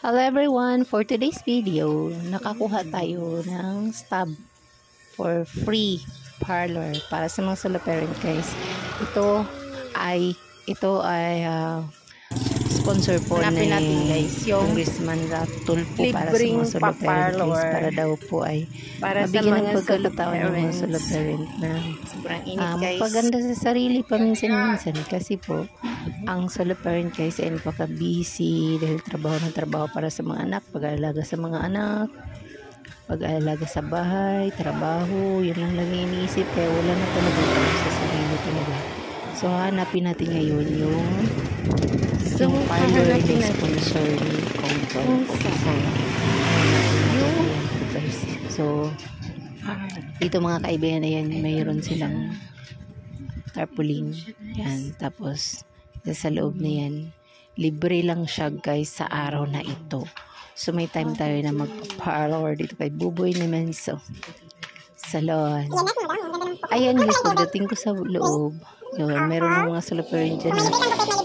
Hello everyone! For today's video, nakakuha tayo ng stub for free parlor para sa mga solo parent guys. Ito ay sponsor po ni natin guys yung Congressman Ratul po para sa mga solo parent guys, para daw po ay mabigyan ng pagkakataon ng mga solo parent na sobrang init guys. magpaganda sa sarili paminsan-minsan kasi po ang solo parent guys ay napaka-busy dahil trabaho para sa mga anak, pag-aalaga sa mga anak, pag-aalaga sa bahay, trabaho, yun lang iniisip kaya wala na talaga sa sarili talaga. So hanapin natin ngayon yung parlor na sponsor ni Kongton. So dito mga kaibigan, ayan, mayroon silang tarpaulin yan, tapos sa loob na yan libre lang siya guys sa araw na ito. So may time tayo na magpa-parlor dito kay Buboy naman so salon. Ayan guys, pagdating ko sa loob yun, meron ng mga solo parent dyan na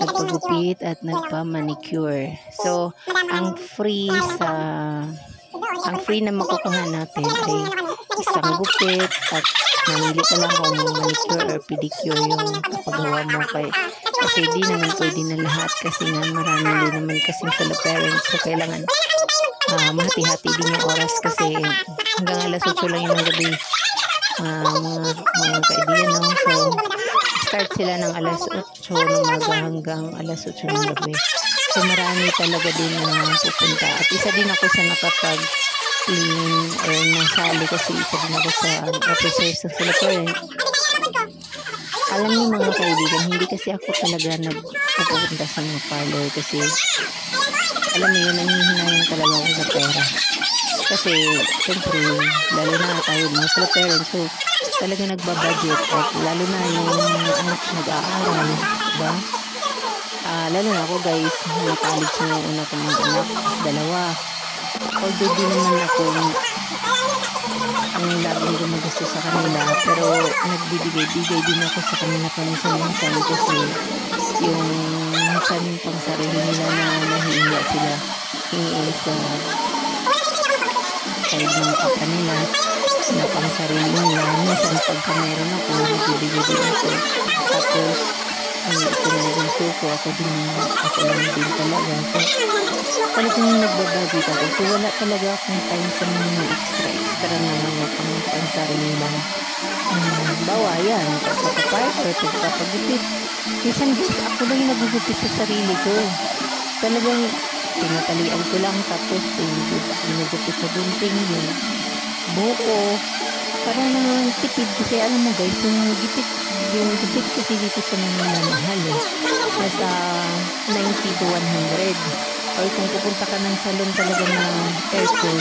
nagpagupit at nagpa-manicure. So ang free na makukuha natin ay isang gupit at mamili ka lang kung manicure or pedicure yung paggawa mo kasi di naman pwede na lahat kasi nga marami din naman kasing solo parents, so kailangan mahati-hati din yung oras kasi hanggang alas 8 lang yung gabi mga kaibigan, no? So start sila ng alas 8 ng umaga hanggang alas 8 ng gabi, so marami talaga din na pupunta at isa din ako sa nakapag clean or nasali kasi isa din ako sa officers ng solo parent. Alam niyo mga kaibigan, hindi kasi ako talaga nagpupunta sa mga parlor kasi alam mo yun, nangihinayang talaga ako sa pera kasi siyempre lalo na tayo mga solo parents, so talaga nagbabudget at lalo na yung anak nag-aaral, diba? Lalo na ako guys, na-college na yung una ko mga anak, dalawa. Although di naman ako ang laging gumagastos sa kanila, pero nagbibigay-bigay din ako sa kanila paminsan-minsan kasi yung minsan pang sarili nila na nahihiya sila hingiin sa side ng papa nila na pang sarili nila. Minsan pagka meron ako, nagbibigay din ako, tapos pinag-gusto ko ako lang din talaga. So talagang nagbabudget ako, so wala talaga akong time sa mga extra na mga pang sarili lang. Bawa yan, pagpapaparker, pagpapagupit. Minsan ako lang yung nagugupit sa sarili ko. Talagang tinatalian ko lang, tapos pinagupit sa gunting yung buko para naman tipid kasi alam mo guys, yung gupit kasi dito sa mga mahal nasa 90 to 100, or kung pupunta ka ng salon talaga na aircon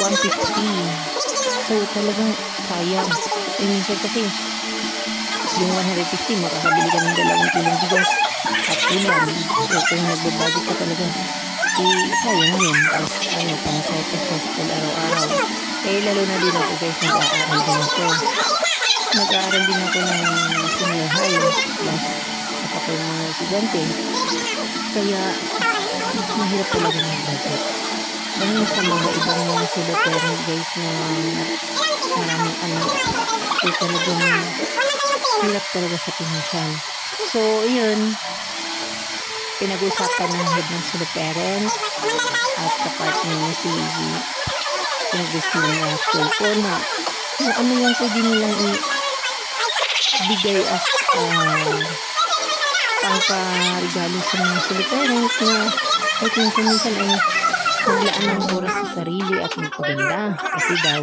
150, so talagang sayang. Minsan kasi yung 150 makakabili ka ng 2 kilong bigas at ulam, so kung nagbabudget ka talaga sayang yun. Tapos pang sa araw-araw, lalo na din ako guys, nag-aaral din ako ng senior high plus at ako yung mga estudyante, kaya mahirap talaga ng budget. Ngayon sa mga ibang mga solo parent guys na maraming anak, so talagang hirap talaga sa pinansyal. So yun, pinag-usapan ng head ng solo parents at sa partner niya si Congressman Ratul na ano yung pwede nilang ibigay as pangpa-regalo sa mga solo parents na ay minsan ay maglaan ng oras sa sarili at magpaganda, kasi daw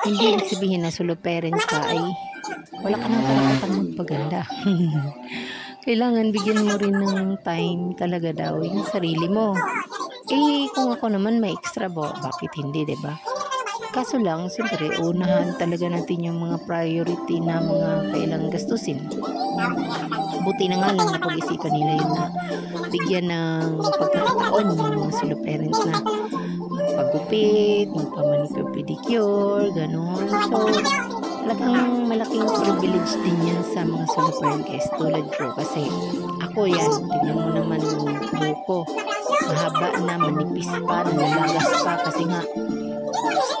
hindi sabihin na solo parent ka ay wala ka nang karapatang magpaganda. Kailangan bigyan mo rin ng time talaga daw yung sarili mo. Kung ako naman may extra bakit hindi, diba? Kaso lang, siyempre, unahan talaga natin yung mga priority na mga kailangang gastusin. Buti na nga lang napag-isipan nila yun na bigyan ng pagkakataon ng mga solo parents na paggupit, magpamanicure, pedicure, gano'n. So, talagang malaking privilege din yan sa mga solo parent guys tulad ko, kasi ako yan, tignan mo naman buhok ko. Mahaba na, manipis pa, nalalagas pa kasi nga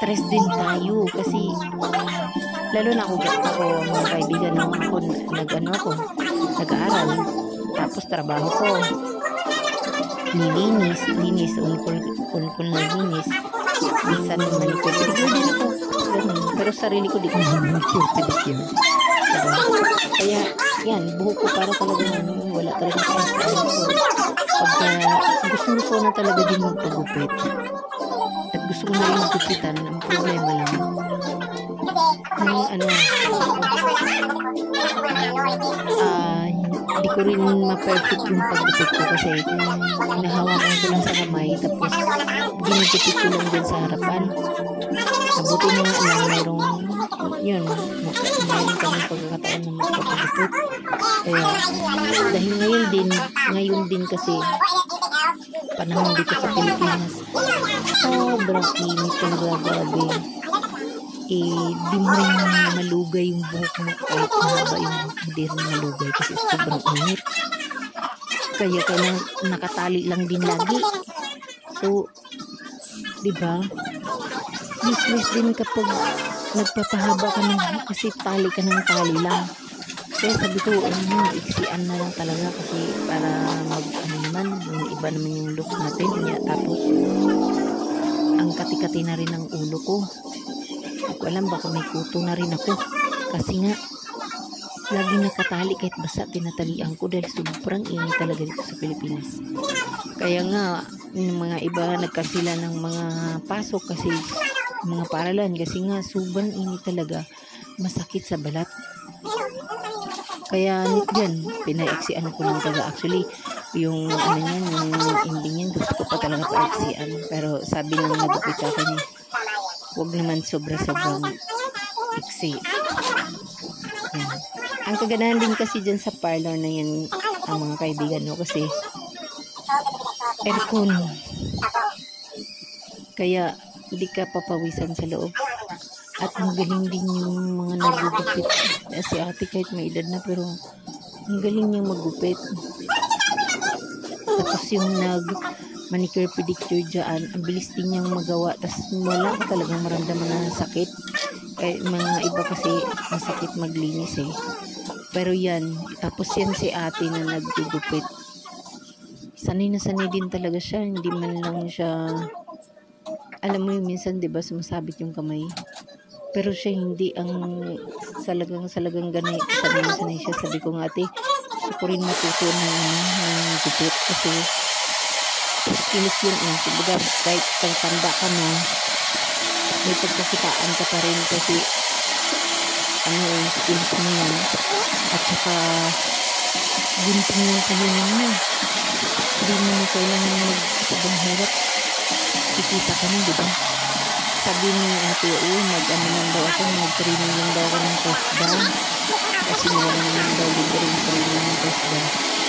stress din tayo kasi lalo na ako mga kaibigan nung ako nag-aaral tapos trabaho ko linis unkol na linis minsan manicure pedicure din ako ganun. Pero sarili ko di ko manicure pedicure diba? Kaya yan buhok ko para talaga wala talaga stress pagka gusto na talaga din magpagupit at gusto ko na rin magkupitan ang problema lang hindi ko rin ma-perfect yung paggupit ko kasi hinahawakan ko lang sa kamay tapos ginugupit ko lang din sa harapan. Mabuti na nga lang mayroon kami pagkakataon na magpapagupit. Kaya dahil ngayon din kasi panahon dito sa Pilipinas sobrang init talaga, grabe. Di mo rin malugay yung buhok mo kahit mahaba yung buhok mo, di rin malugay kasi sobrang init. Kaya nakatali lang din lagi. So, diba? Useless din kapag nagpapahaba ka ng buhok kasi tali ka ng tali lang. Kaya sabi ko, iksian na lang talaga kasi para yung iba naman yung look natin. Tapos, ang kati-kati na rin ang ulo ko. Ako alam baka may kuto na rin ako. Kasi nga, lagi nakatali kahit basa tinatalian ko dahil sobrang init talaga dito sa Pilipinas. Kaya nga, yung mga iba nagkasila ng mga pasok kasi mga paralan kasi nga sobrang init talaga. Masakit sa balat. Kaya yan, pinaiksian ko lang talaga. Actually, yung ending yan, gusto ko pa talaga paiksian. Pero sabi ng nagupit sa akin, huwag naman sobrang iksi. Yan. Ang kaganahan din kasi dyan sa parlor na yan, ang mga kaibigan no, kasi aircon. Kaya hindi ka papawisan sa loob. At magaling din yung mga nagugupit. Si ate kahit may edad na pero ang galing niyang magupit. Tapos yung manicure pedicure dyan, ang bilis din niyang magawa. Tapos wala ka talagang maramdaman na sakit. Mga iba kasi masakit maglinis eh. Pero yan, tapos yan si ate na nagugupit. Sanay na sanay din talaga siya. Hindi man lang siya, alam mo yung minsan diba sumasabit yung kamay. Pero siya hindi ang salagang ganay. Sanay siya. Sabi ko nga ate, gusto ko rin matuto ng gupit kasi skills yun eh. Kumbaga kahit tanda ka na, may pagkakitaan ka pa rin kasi skills mo yan. At saka ginting yung kahinan mo. Hindi mo na kailangan mag-sabang hirap. Kikita ka na, diba? Sabi ni ate, mag-training lang daw ako ng TESDA. Kasi wala naman daw training ng TESDA.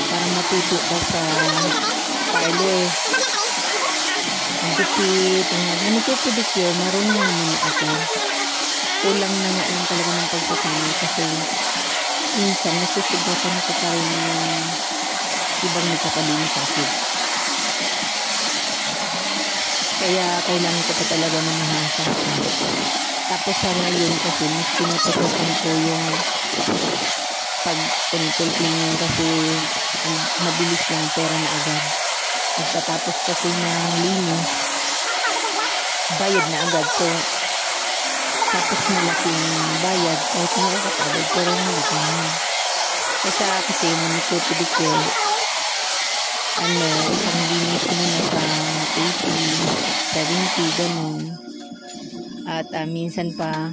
Para matuto ka sa parlor. Ang gupit, pedicure, marunong naman ako. Kulang na nga lang talaga ng pagsasanay kasi minsan nasusubukan ko pa rin yung ibang nagpapalinis sa akin. Kaya kailangan ko pa talaga mamahasa. Tapos sa ngayon kasi mas pinututukan ko yung pag-control cleaning kasi mabilis yung pera na agad. Pagkatapos kasi ng linis, bayad na agad. So, tapos malaking bayad kahit nakakapagod pero malaki naman. Kasi manicure pedicure isang linis mo na sa 80, 70, ganun. At minsan pa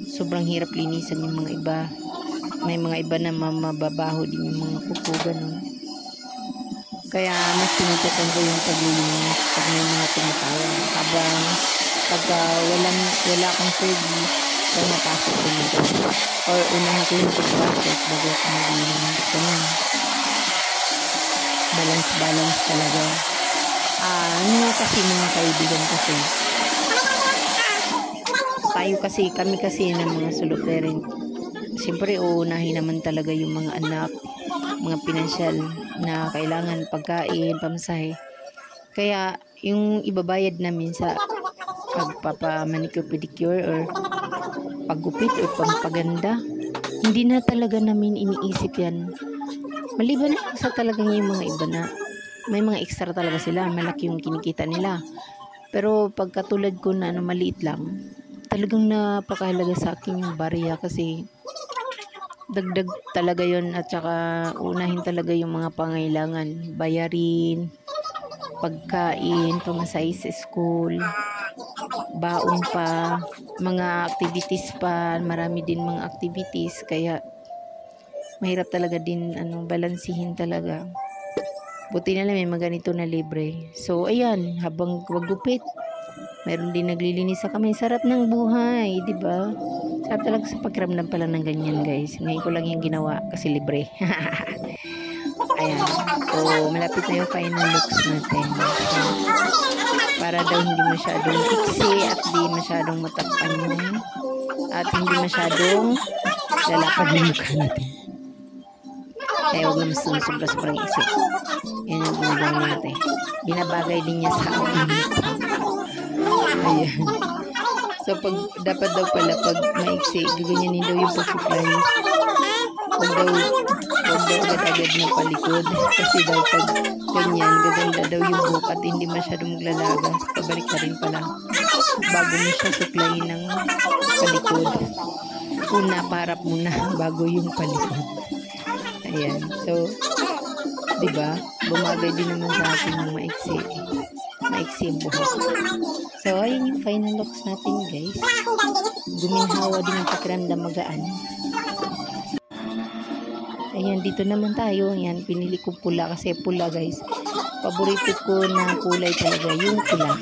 sobrang hirap linisan yung mga iba. May mga iba na mababaho din yung mga kuko, ganun. Kaya mas tinutukan ko yung paglilinis pag may mga tumatawag. Habang pagka wala kang service, kaya mapasok ko nito. Or unahan ko yung pagpasok bago ako maglilinis. Ganun. Balance talaga. Kasi mga kaibigan kasi. Kami kasi ng mga solo parent. Siyempre, uunahin naman talaga yung mga anak. mga pinansyal na kailangan, pagkain, pamasahe. Kaya yung ibabayad namin sa pagpapamanicure pedicure or paggupit o pampaganda, hindi na talaga namin iniisip yan. Maliban na sa talagang yung mga iba na may mga extra talaga sila, malaki yung kinikita nila. Pero pagkatulad ko na maliit lang, talagang napakahalaga sa akin yung barya kasi dagdag talaga yon, at saka unahin talaga yung mga pangailangan, bayarin, pagkain, pamasahe sa school, baon pa, mga activities pa, marami din mga activities, kaya mahirap talaga din balansihin talaga. Buti na lang may mga ganito na libre. So ayan, habang magupit, meron din naglilinis sa kamay. Sarap ng buhay, di ba? Sarap talaga sa pakiramdam pala ng ganyan, guys. Ngayon ko lang yung ginawa kasi libre. Ayan. So, malapit na yung final looks natin. So, para daw hindi masyadong iksi at di masyadong matakpan yung at hindi masyadong lalapad yung mukha natin. Kaya huwag naman sobra-sobrang isip. Yan yung ginagawa natin. Binabagay din niya sa akin. Ayan. So, dapat daw pala pag maiksi, gaganyanin daw yung pag-supply. Huwag daw agad-agad ng palikod. Kasi daw pag ganyan, gaganda daw yung buhok at hindi masyadong maglalagas. Pabalik ka rin pala. Bago mo siya supply ng palikod. Una, parap muna bago yung palikod. Ayan. So, diba? Bumagay din naman sa akin yung maiksi. Maiksi yung buhok. So, ayun yung final looks natin, guys. Guminhawa din yung pakiramdam, magaan. Ayan, dito naman tayo. Ayan, pinili ko pula kasi pula, guys. Paborito ko na kulay talaga, yung pula.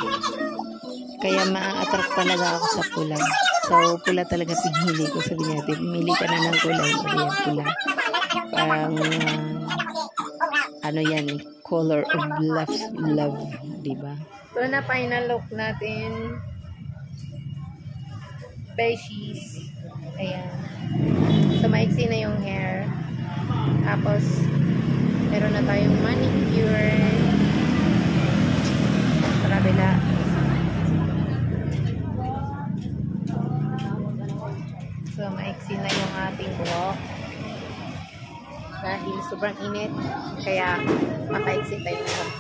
Kaya ma-attract talaga ako sa pula. So, pula talaga pinili ko. Sabi natin, pumili ka na ng kulay. Ayan, pula. Parang, ano yan, color of love, diba? So, na final look natin. Beshies. Ayan. So, maiksi na yung hair. Tapos, meron na tayong manicure. Parabila. So, maiksi na yung ating buhok. Dahil sobrang init, kaya makaiksi tayo ng